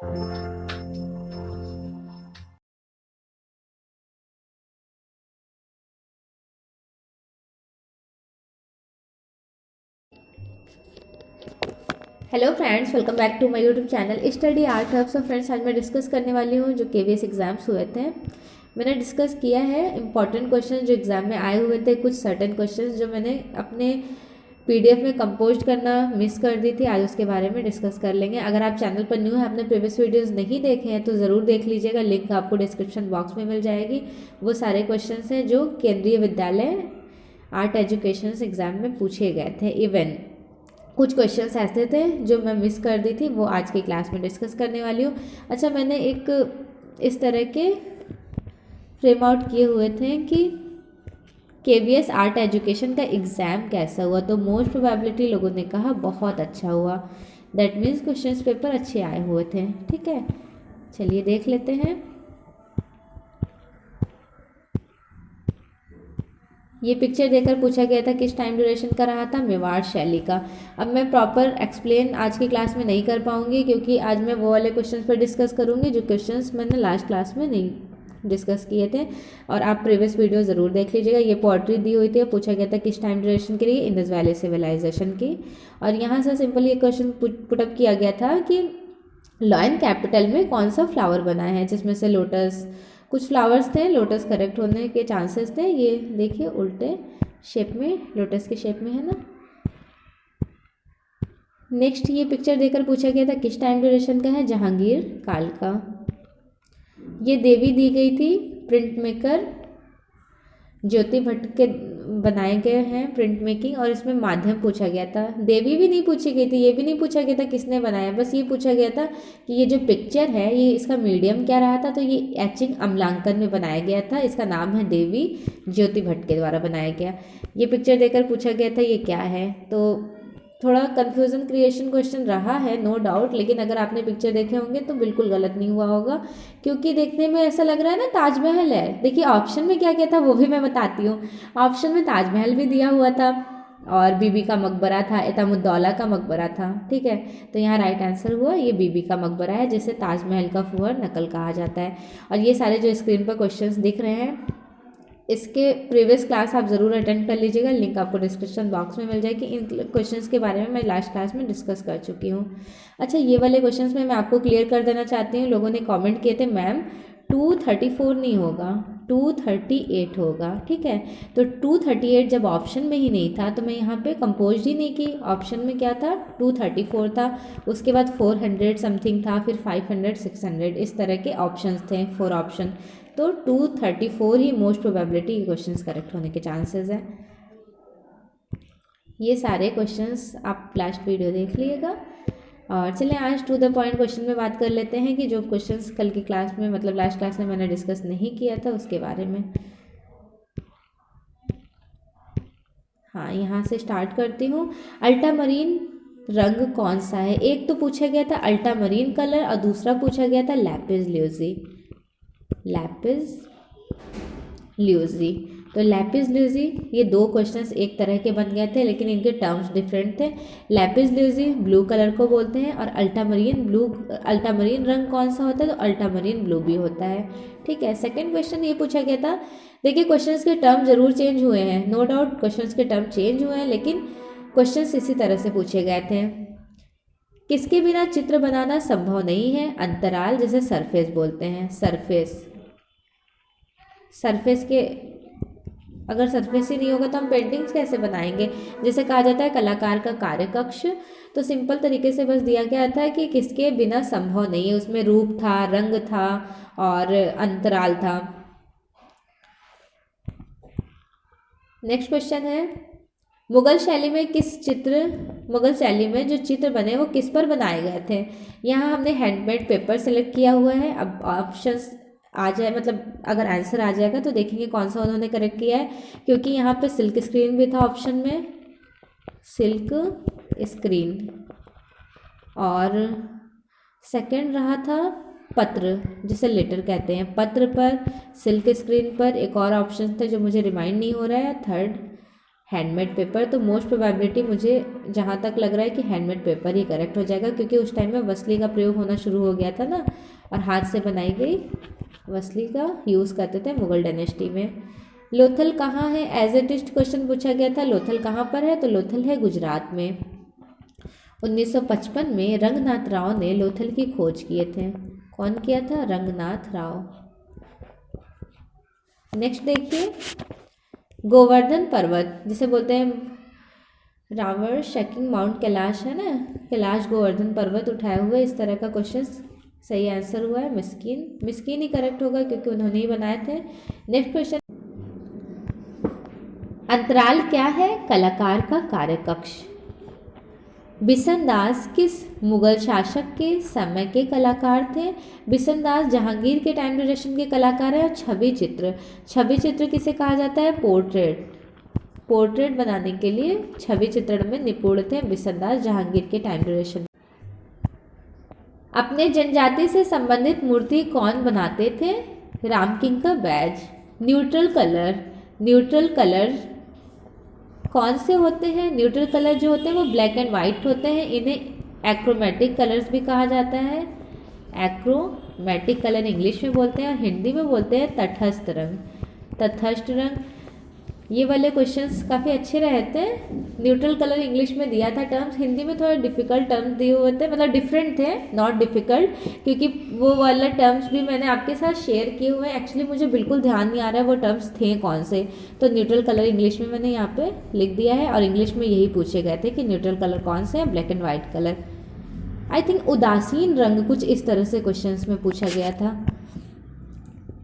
Hello friends, welcome back to my YouTube channel study art hub. So friends, आज मैं discuss करने वाली हूँ जो केवीएस एग्ज़ाम्स हुए थे। मैंने डिस्कस किया है इंपॉर्टेंट क्वेश्चन जो एग्ज़ाम में आए हुए थे, कुछ सर्टेन क्वेश्चन जो मैंने अपने पीडीएफ में कंपोज करना मिस कर दी थी। आज उसके बारे में डिस्कस कर लेंगे। अगर आप चैनल पर न्यू है, आपने प्रीवियस वीडियोस नहीं देखे हैं तो ज़रूर देख लीजिएगा, लिंक आपको डिस्क्रिप्शन बॉक्स में मिल जाएगी। वो सारे क्वेश्चन हैं जो केंद्रीय विद्यालय आर्ट एजुकेशन एग्ज़ाम में पूछे गए थे। इवन कुछ क्वेश्चंस ऐसे थे जो मैं मिस कर दी थी, वो आज की क्लास में डिस्कस करने वाली हूँ। अच्छा, मैंने एक इस तरह के फ्रेम आउट किए हुए थे कि केवीएस आर्ट एजुकेशन का एग्ज़ाम कैसा हुआ, तो मोस्ट प्रोबेबिलिटी लोगों ने कहा बहुत अच्छा हुआ। दैट मीन्स क्वेश्चंस पेपर अच्छे आए हुए थे। ठीक है, चलिए देख लेते हैं। ये पिक्चर देखकर पूछा गया था किस टाइम ड्यूरेशन का रहा था, मेवाड़ शैली का। अब मैं प्रॉपर एक्सप्लेन आज की क्लास में नहीं कर पाऊंगी, क्योंकि आज मैं वो वाले क्वेश्चंस पर डिस्कस करूंगी जो क्वेश्चंस मैंने लास्ट क्लास में नहीं डिस्कस किए थे। और आप प्रीवियस वीडियो ज़रूर देख लीजिएगा। ये पोएट्री दी हुई थी, पूछा गया था किस टाइम ड्यूरेशन के लिए, इंडस वैली सिविलाइजेशन की। और यहाँ से सिंपल ये क्वेश्चन पुटअप किया गया था कि लॉयन कैपिटल में कौन सा फ्लावर बना है, जिसमें से लोटस, कुछ फ्लावर्स थे, लोटस करेक्ट होने के चांसेस थे। ये देखिए उल्टे शेप में, लोटस के शेप में है ना। नेक्स्ट ये पिक्चर देकर पूछा गया था किस टाइम ड्यूरेशन का है, जहांगीर काल का। ये देवी दी गई थी प्रिंट मेकर ज्योति भट्ट के बनाए गए हैं प्रिंट मेकिंग, और इसमें माध्यम पूछा गया था। देवी भी नहीं पूछी गई थी, ये भी नहीं पूछा गया था किसने बनाया, बस ये पूछा गया था कि ये जो पिक्चर है ये इसका मीडियम क्या रहा था। तो ये एचिंग अम्लांकन में बनाया गया था, इसका नाम है देवी ज्योति भट्ट के द्वारा बनाया गया। ये पिक्चर देकर पूछा गया था ये क्या है, तो थोड़ा कन्फ्यूज़न क्रिएशन क्वेश्चन रहा है नो डाउट, लेकिन अगर आपने पिक्चर देखे होंगे तो बिल्कुल गलत नहीं हुआ होगा, क्योंकि देखने में ऐसा लग रहा है ना ताजमहल है। देखिए ऑप्शन में क्या क्या था वो भी मैं बताती हूँ। ऑप्शन में ताजमहल भी दिया हुआ था और बीबी का मकबरा था, इतामुद्दौला का मकबरा था। ठीक है, तो यहाँ राइट आंसर हुआ ये बीबी का मकबरा है, जिसे ताजमहल का फुहर नकल कहा जाता है। और ये सारे जो स्क्रीन पर क्वेश्चंस दिख रहे हैं, इसके प्रीवियस क्लास आप ज़रूर अटेंड कर लीजिएगा, लिंक आपको डिस्क्रिप्शन बॉक्स में मिल जाएगी। इन क्वेश्चंस के बारे में मैं लास्ट क्लास में डिस्कस कर चुकी हूँ। अच्छा, ये वाले क्वेश्चंस में मैं आपको क्लियर कर देना चाहती हूँ। लोगों ने कमेंट किए थे मैम 234 नहीं होगा, 238 होगा। ठीक है, तो 238 जब ऑप्शन में ही नहीं था तो मैं यहाँ पे कंपोज ही नहीं की। ऑप्शन में क्या था, 234 था, उसके बाद 400 समथिंग था, फिर 500, 600, इस तरह के ऑप्शंस थे, 4 ऑप्शन। तो 234 ही मोस्ट प्रोबेबिलिटी क्वेश्चंस करेक्ट होने के चांसेस हैं। ये सारे क्वेश्चंस आप लास्ट वीडियो देख लीजिएगा। और चलें आज टू द पॉइंट क्वेश्चन में बात कर लेते हैं कि जो क्वेश्चंस कल की क्लास में, मतलब लास्ट क्लास में मैंने डिस्कस नहीं किया था उसके बारे में। हाँ, यहाँ से स्टार्ट करती हूँ। अल्टामरीन रंग कौन सा है? एक तो पूछा गया था अल्टामरीन कलर और दूसरा पूछा गया था लैपिस ल्यूजी। लैपिस ल्यूजी, तो लैपिस ल्यूजी, ये दो क्वेश्चंस एक तरह के बन गए थे लेकिन इनके टर्म्स डिफरेंट थे। लैपिस ल्यूजी ब्लू कलर को बोलते हैं और अल्टामरीन रंग कौन सा होता है, तो अल्टामरीन ब्लू भी होता है। ठीक है, सेकंड क्वेश्चन ये पूछा गया था। देखिए क्वेश्चंस के टर्म जरूर चेंज हुए हैं, नो डाउट क्वेश्चंस के टर्म चेंज हुए हैं, लेकिन क्वेश्चंस इसी तरह से पूछे गए थे। किसके बिना चित्र बनाना संभव नहीं है? अंतराल, जिसे सरफेस बोलते हैं। सरफेस के, अगर सरफेस ही नहीं होगा तो हम पेंटिंग्स कैसे बनाएंगे? जैसे कहा जाता है कलाकार का कार्य कक्ष, तो सिंपल तरीके से बस दिया गया था कि किसके बिना संभव नहीं है। उसमें रूप था, रंग था और अंतराल था। नेक्स्ट क्वेश्चन है, मुगल शैली में जो चित्र बने वो किस पर बनाए गए थे? यहाँ हमने हैंडमेड पेपर सेलेक्ट किया हुआ है। अब ऑप्शंस आ जाए, मतलब अगर आंसर आ जाएगा तो देखेंगे कौन सा उन्होंने करेक्ट किया है, क्योंकि यहाँ पे सिल्क स्क्रीन भी था ऑप्शन में, सिल्क स्क्रीन, और सेकंड रहा था पत्र, जिसे लेटर कहते हैं। पत्र पर, सिल्क स्क्रीन पर, एक और ऑप्शन था जो मुझे रिमाइंड नहीं हो रहा है, थर्ड हैंडमेड पेपर, तो मोस्ट प्रोबेबिलिटी मुझे जहाँ तक लग रहा है कि हैंडमेड पेपर ही करेक्ट हो जाएगा, क्योंकि उस टाइम में वसली का प्रयोग होना शुरू हो गया था ना, और हाथ से बनाई गई वसली का यूज़ करते थे मुगल डायनेस्टी में। लोथल कहाँ है, एज ए टेस्ट क्वेश्चन पूछा गया था, लोथल कहाँ पर है, तो लोथल है गुजरात में। 1955 में रंगनाथ राव ने लोथल की खोज किए थे। कौन किया था, रंगनाथ राव। नेक्स्ट देखिए, गोवर्धन पर्वत जिसे बोलते हैं रावण शेकिंग माउंट कैलाश है ना, कैलाश गोवर्धन पर्वत उठाए हुए, इस तरह का क्वेश्चन सही आंसर हुआ है मिस्कीन। मिस्कीन ही करेक्ट होगा क्योंकि उन्होंने ही बनाए थे। नेक्स्ट क्वेश्चन, अंतराल क्या है, कलाकार का कार्यकक्ष। बिशनदास किस मुगल शासक के समय के कलाकार थे। बिशनदास जहांगीर के टाइम ड्यूरेशन के कलाकार है। और छवि चित्र, छवि चित्र किसे कहा जाता है, पोर्ट्रेट। पोर्ट्रेट बनाने के लिए छवि चित्रण में निपुण थे बिशनदास जहांगीर के टाइम ड्यूरेशन। अपने जनजाति से संबंधित मूर्ति कौन बनाते थे, रामकिंग का badge. Neutral colour, neutral colour कौन से होते हैं, न्यूट्रल कलर जो होते हैं वो ब्लैक एंड वाइट होते हैं, इन्हें एक्रोमेटिक कलर्स भी कहा जाता है। एक्रोमेटिक कलर इंग्लिश में बोलते हैं और हिंदी में बोलते हैं तटस्थ रंग। तटस्थ रंग, ये वाले क्वेश्चंस काफ़ी अच्छे रहते हैं। न्यूट्रल कलर इंग्लिश में दिया था टर्म्स, हिंदी में थोड़े डिफ़िकल्ट टर्म्स दिए हुए थे, मतलब डिफरेंट थे, नॉट डिफ़िकल्ट, क्योंकि वो वाला टर्म्स भी मैंने आपके साथ शेयर किए हुए हैं। एक्चुअली मुझे बिल्कुल ध्यान नहीं आ रहा है वो टर्म्स थे कौन से, तो न्यूट्रल कलर इंग्लिश में मैंने यहाँ पे लिख दिया है, और इंग्लिश में यही पूछे गए थे कि न्यूट्रल कलर कौन से हैं, black and white colour. I think उदासीन रंग, कुछ इस तरह से क्वेश्चंस में पूछा गया था।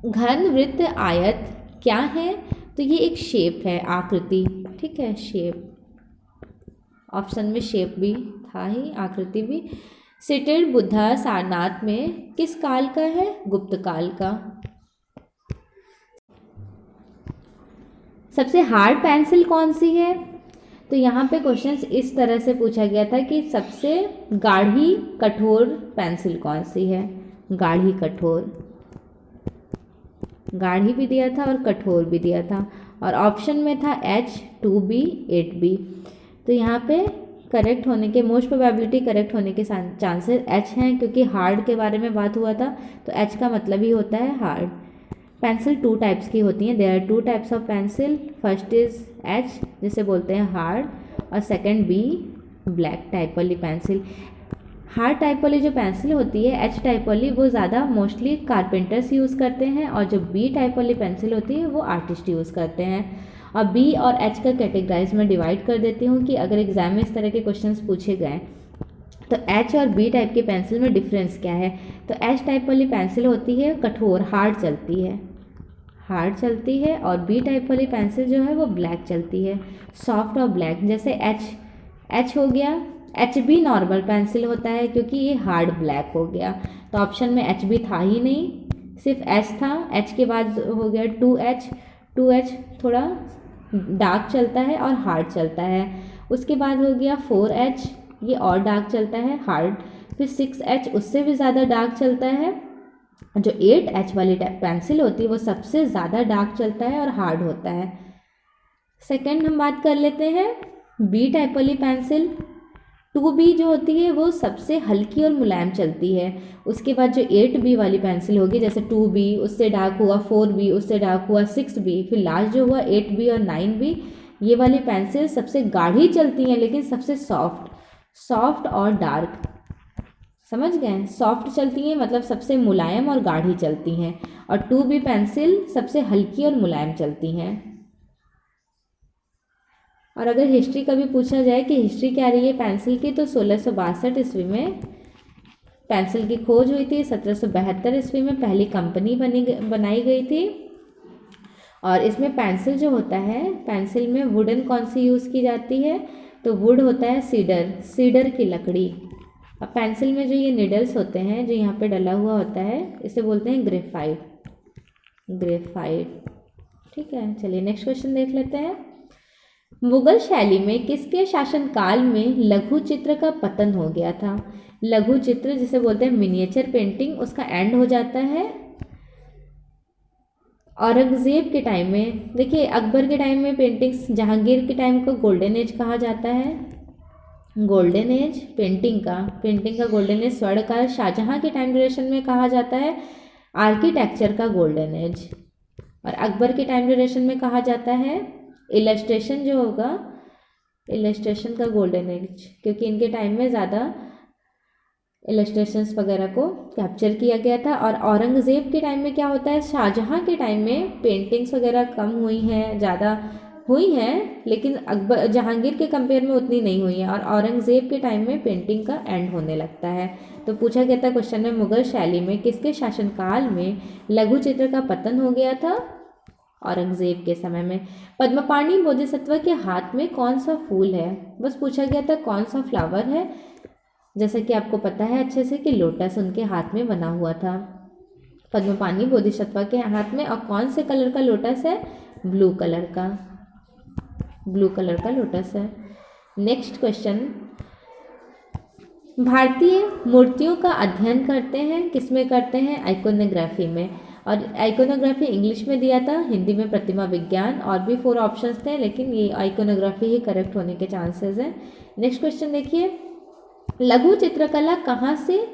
घन वृत्त आयत क्या है, तो ये एक शेप है, आकृति, ठीक है, शेप। ऑप्शन में शेप भी था ही, आकृति भी। सिटेड बुद्धा सारनाथ में किस काल का है, गुप्त काल का। सबसे हार्ड पेंसिल कौन सी है, तो यहाँ पे क्वेश्चंस इस तरह से पूछा गया था कि सबसे गाढ़ी कठोर पेंसिल कौन सी है, गाढ़ी कठोर, गाढ़ी भी दिया था और कठोर भी दिया था, और ऑप्शन में था H, 2B, 8B। तो यहाँ पे करेक्ट होने के, मोस्ट प्रोबेबिलिटी करेक्ट होने के चांसेस H हैं, क्योंकि हार्ड के बारे में बात हुआ था, तो H का मतलब ही होता है हार्ड। पेंसिल 2 टाइप्स की होती हैं, there are 2 types of pencil, first is H जिसे बोलते हैं हार्ड, और सेकेंड B, ब्लैक टाइप वाली पेंसिल। हार्ड टाइप वाली जो पेंसिल होती है H टाइप वाली, वो ज़्यादा मोस्टली कारपेंटर्स यूज़ करते हैं, और जो B टाइप वाली पेंसिल होती है वो आर्टिस्ट यूज़ करते हैं। और B और H का कैटेगराइज में डिवाइड कर देती हूँ कि अगर एग्जाम में इस तरह के क्वेश्चंस पूछे गए तो H और B टाइप की पेंसिल में डिफरेंस क्या है। तो H टाइप वाली पेंसिल होती है कठोर, हार्ड चलती है, हार्ड चलती है, और B टाइप वाली पेंसिल जो है वो ब्लैक चलती है, सॉफ्ट और ब्लैक। जैसे H हो गया, HB नॉर्मल पेंसिल होता है क्योंकि ये हार्ड ब्लैक हो गया, तो ऑप्शन में HB था ही नहीं, सिर्फ H था। H के बाद हो गया 2H, 2H थोड़ा डार्क चलता है और हार्ड चलता है। उसके बाद हो गया 4H, ये और डार्क चलता है, हार्ड। फिर 6H, उससे भी ज़्यादा डार्क चलता है। जो 8H वाली पेंसिल होती है वो सबसे ज़्यादा डार्क चलता है और हार्ड होता है। सेकेंड हम बात कर लेते हैं B टाइप वाली पेंसिल। 2B जो होती है वो सबसे हल्की और मुलायम चलती है। उसके बाद जो 8B वाली पेंसिल होगी, जैसे 2B उससे डार्क हुआ, 4B उससे डार्क हुआ, 6B, फिर लास्ट जो हुआ 8B और 9B, ये वाली पेंसिल सबसे गाढ़ी चलती हैं लेकिन सबसे सॉफ्ट और डार्क। समझ गए, सॉफ्ट चलती हैं मतलब सबसे मुलायम और गाढ़ी चलती हैं, और 2B पेंसिल सबसे हल्की और मुलायम चलती हैं। और अगर हिस्ट्री का भी पूछा जाए कि हिस्ट्री क्या रही है पेंसिल की, तो 1662 ईस्वी में पेंसिल की खोज हुई थी। 1772 ईस्वी में पहली कंपनी बनाई गई थी। और इसमें पेंसिल जो होता है, पेंसिल में वुडन कौन सी यूज़ की जाती है, तो वुड होता है सीडर की लकड़ी। अब पेंसिल में जो ये निडल्स होते हैं जो यहाँ पे डला हुआ होता है, इसे बोलते हैं ग्रेफाइट। ठीक है, चलिए नेक्स्ट क्वेश्चन देख लेते हैं। मुगल शैली में किसके शासनकाल में लघु चित्र का पतन हो गया था। लघु चित्र जिसे बोलते हैं मिनिएचर पेंटिंग, उसका एंड हो जाता है औरंगज़ेब के टाइम में, देखिए अकबर के टाइम में पेंटिंग्स, जहांगीर के टाइम को गोल्डन एज कहा जाता है, गोल्डन एज पेंटिंग का गोल्डन एज स्वर्णकाल। शाहजहां के टाइम ड्यूरेशन में कहा जाता है आर्किटेक्चर का गोल्डन एज। और अकबर के टाइम ड्यूरेशन में कहा जाता है इलस्ट्रेशन जो होगा, इलस्ट्रेशन का गोल्डन एज, क्योंकि इनके टाइम में ज़्यादा इलस्ट्रेशंस वगैरह को कैप्चर किया गया था। और औरंगज़ेब के टाइम में क्या होता है, शाहजहां के टाइम में पेंटिंग्स वगैरह कम हुई हैं, ज़्यादा हुई हैं, लेकिन अकबर जहांगीर के कंपेयर में उतनी नहीं हुई है। और औरंगज़ेब के टाइम में पेंटिंग का एंड होने लगता है। तो पूछा गया था क्वेश्चन में, मुगल शैली में किसके शासनकाल में लघु चित्र का पतन हो गया था? औरंगज़ेब के समय में। पद्मपाणि बोधिसत्व के हाथ में कौन सा फूल है? बस पूछा गया था कौन सा फ्लावर है। जैसा कि आपको पता है अच्छे से कि लोटस उनके हाथ में बना हुआ था, पद्मपाणि बोधिसत्व के हाथ में। और कौन से कलर का लोटस है? ब्लू कलर का, ब्लू कलर का लोटस है। नेक्स्ट क्वेश्चन, भारतीय मूर्तियों का अध्ययन करते हैं, किसमें करते हैं? आइकोनोग्राफी में। और आइकोनोग्राफी इंग्लिश में दिया था, हिंदी में प्रतिमा विज्ञान, और भी 4 ऑप्शंस थे, लेकिन ये आइकोनोग्राफी ही करेक्ट होने के चांसेस हैं। नेक्स्ट क्वेश्चन देखिए, लघु चित्रकला कहाँ से,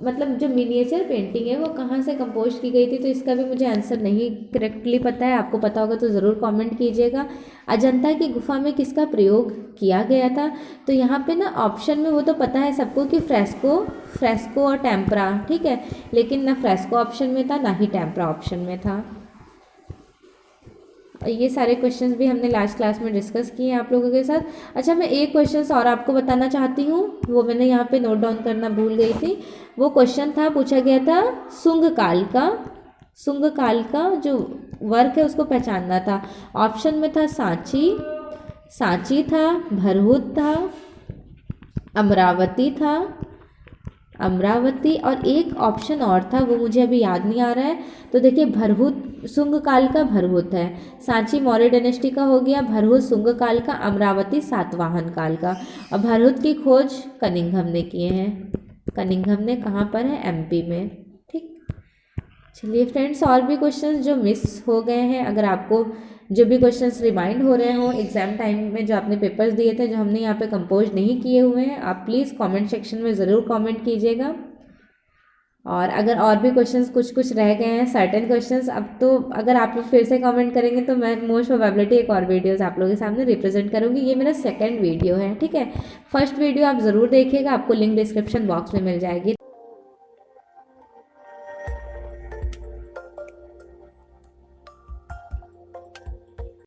मतलब जो मिनिएचर पेंटिंग है वो कहाँ से कंपोज की गई थी? तो इसका भी मुझे आंसर नहीं करेक्टली पता है, आपको पता होगा तो ज़रूर कमेंट कीजिएगा। अजंता की गुफा में किसका प्रयोग किया गया था? तो यहाँ पे ना ऑप्शन में वो तो पता है सबको कि फ्रेस्को और टेम्परा, ठीक है, लेकिन ना फ्रेस्को ऑप्शन में था ना ही टेम्परा ऑप्शन में था। ये सारे क्वेश्चंस भी हमने लास्ट क्लास में डिस्कस किए हैं आप लोगों के साथ। अच्छा, मैं एक क्वेश्चंस और आपको बताना चाहती हूँ, वो मैंने यहाँ पे नोट डाउन करना भूल गई थी। वो क्वेश्चन था, पूछा गया था सुंग काल का जो वर्क है उसको पहचानना था। ऑप्शन में था सांची था, भरहुत था, अमरावती, और एक ऑप्शन और था वो मुझे अभी याद नहीं आ रहा है। तो देखिए, भरहुत सुंग काल का भरहुत है, सांची मौर्य डायनेस्टी का हो गया, भरहुत सुंग काल का, अमरावती सातवाहन काल का। और भरहुत की खोज कनिंघम ने किए हैं। कनिंघम ने कहाँ पर है? एमपी में। ठीक, चलिए फ्रेंड्स, और भी क्वेश्चंस जो मिस हो गए हैं, अगर आपको जो भी क्वेश्चंस रिमाइंड हो रहे हों एग्जाम टाइम में, जो आपने पेपर्स दिए थे जो हमने यहाँ पे कंपोज नहीं किए हुए हैं, आप प्लीज़ कमेंट सेक्शन में ज़रूर कमेंट कीजिएगा। और अगर और भी क्वेश्चंस कुछ रह गए हैं, सर्टेन क्वेश्चंस, अब तो अगर आप लोग फिर से कमेंट करेंगे तो मैं मोस्ट प्रोबेबिलिटी एक और वीडियोस आप लोगों के सामने रिप्रेजेंट करूँगी। ये मेरा सेकंड वीडियो है, ठीक है। फर्स्ट वीडियो आप ज़रूर देखिएगा, आपको लिंक डिस्क्रिप्शन बॉक्स में मिल जाएगी।